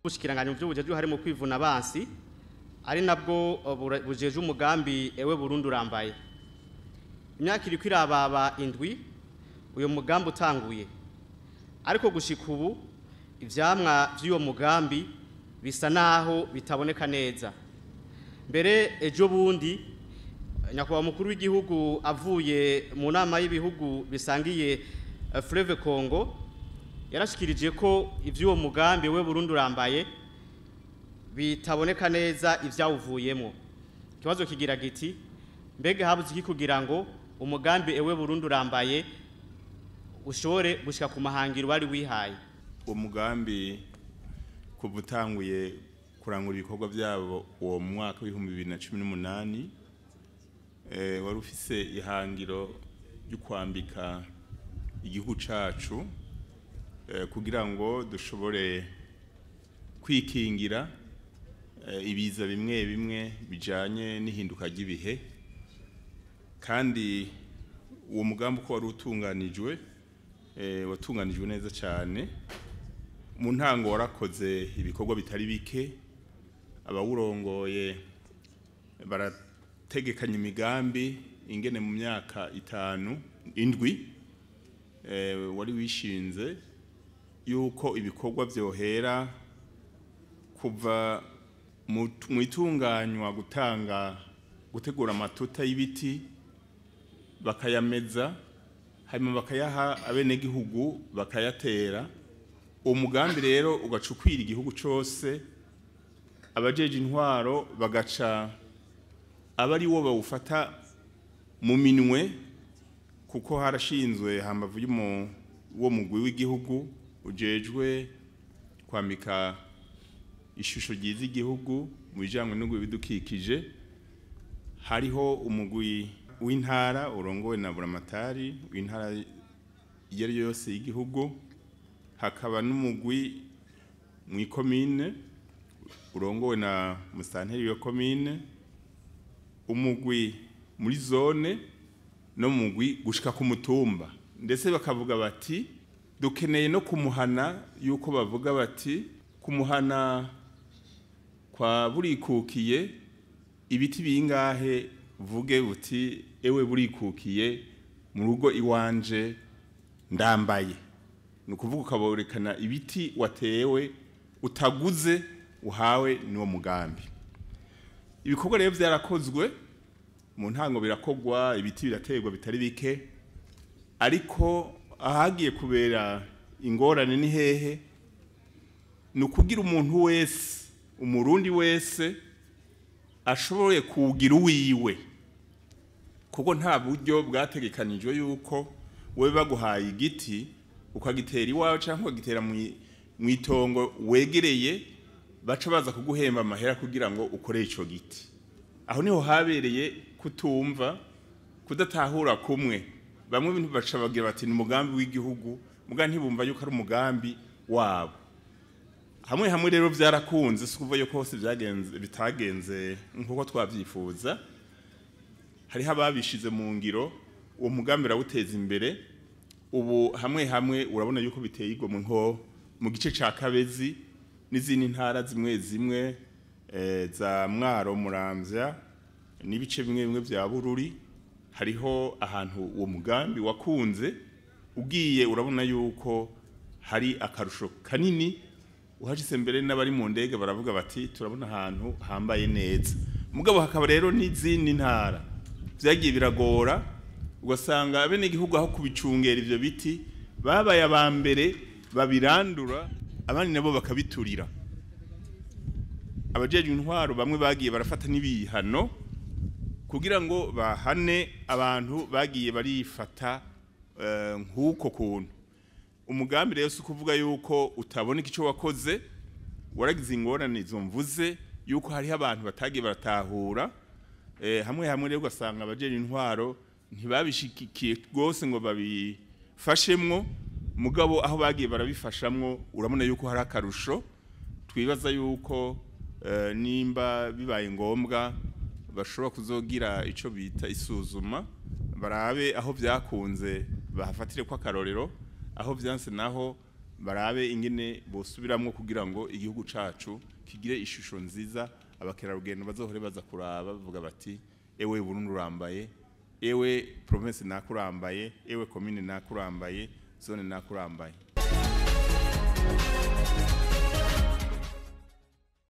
Gushikanwa by'ubujeje harimo kwivuna abansi ari nabwo bujeje umugambi ewe Burundi urambaye. Imyaka iri kwirababa indwi uyo mugambi utanguye. Ariko gushika ubu ivyamwa by'uwo mugambi bisa naho bitaboneka neza. Mbere ejo bundi nyakubahwa mukuru w'igihugu avuye mu nama y'ibihugu bisangiye Fleuve Congo yarashikirije ko ivy'uwo mugambi we Burundi urambaye bitaboneka neza ivyawuvuyemo. Kibazo kigira giti mbega habuze iki kugira ngo umugambi ewe Burundi urambaye ushore gushika ku mahangiro wari wihaye. Umugambi kuva utanguye kurangura ibikorwa byabo uwo mwaka w'2018 wari ufise ihangiro ryo kwambika igihugu cacu kugira ngo dushobore kwikingira ibiza bimwe bimwe bijanye n'ihinduka ry'ibihe, kandi uwo mugambi ko wari utunganijwe watunganijwe neza cyane. Mu ntango warakoze ibikorwa bitari bike, abawurongoye barategekanya imigambi ingene mu myaka indwi wari wishinze yuko ibikorwa byohera kuva mu itunganywa gutegura amatuta y'ibiti bakayameza hanyuma bakayaha abenegihugu bakayatera. Uwo mugambi rero ugacukwira igihugu cyose, abajeje intwaro bagaca abari wo bawufata mu minwe, kuko harashinzwe hambavu wo mugwi w'igihugu ujejwe kwambika ishusho ryiza igihugu mu bijanye n'ibidukikije. Hariho umugwi w'intara urongowe na buramatari w'intara yari yose y'igihugu, hakaba n'umugwi mu komine urongowe na musanteri yo komine, umugwi muri zone no mugwi gushika ku mutumba. Ndetse bakavuga bati dukeneye no kumuhana, yuko bavuga bati kumuhana kwa burikukiye ibiti bingahe, vuge buti ewe burikukiye mu rugo iwanje ndambaye. Nukuvuga ukaborekana ibiti watewe utaguze uhawe niwo mugambi. Ibikorwa rero byarakozwe, mu ntango birakogwa, ibiti biraterwa bitari bike, ariko ahagiye kubera ingorane ni hehe? Nukugira umuntu wese, umurundi wese ashoboye kugira uwiwe, kuko nta buryo bwategekanijwe yuko wewe baguhaye igiti ukagitera iwawe cyangwa ukagitera mu itongo wegereye baca baza kuguhemba amahera kugira ngo ukore ico giti. Aho niho habereye kutumva, kudatahura kumwe. Bamwe bintu baca bagira bati ni umugambi w'igihugu, muga ntibumva yuko ari umugambi wabo. Hamwe rero byarakunze, sukuva yuko hose bitagenze nkuko twavyifuza. Hari hababishize mu ngiro, uwo mugambi rawuteza imbere. Ubu hamwe urabona yuko biteye igomwe nko mu gice ca Kabezi n'izindi ntara zimwe za Mwaro, Muramvya n'ibice bimwe bya Bururi. Hariho ahantu uwo mugambi wakunze, ugiye urabona yuko hari akarusho kanini. Uhashitse mbere n'abari mu ndege baravuga bati turabona ahantu hambaye neza. Mugabo hakaba rero n'izindi ntara byagiye biragora, ugasanga abene igihugu aho kubicungera ivyo biti babaye abambere babirandura, abandi nabo bakabiturira. Abajeje intwaro bamwe bagiye barafata n'ibihano kugira ngo bahane abantu bagiye barifata nkuko kuntu. Umugambi rero si kuvuga yuko utaboneka ico wakoze, waragize ingorane izo mvuze yuko hariho abantu batagiye baratahura. Hamwe rero ugasanga abajeje intwaro ntibabishikikiye rwose ngo babifashemwo, mugabo aho bagiye barabifashamwo urabona yuko hari akarusho. Twibaza yuko nimba bibaye ngombwa bashobora kuzogira ico bita isuzuma, barabe aho byakunze bahafatire kwa karorero, aho byanse naho barabe ingene bosubiramwo kugira ngo igihugu cacu kigire ishusho nziza abakerarugendo bazohore baza kuraba bavuga bati ewe Burundi urambaye, ewe province nakurambaye, ewe commune nakurambaye, zone nakurambaye.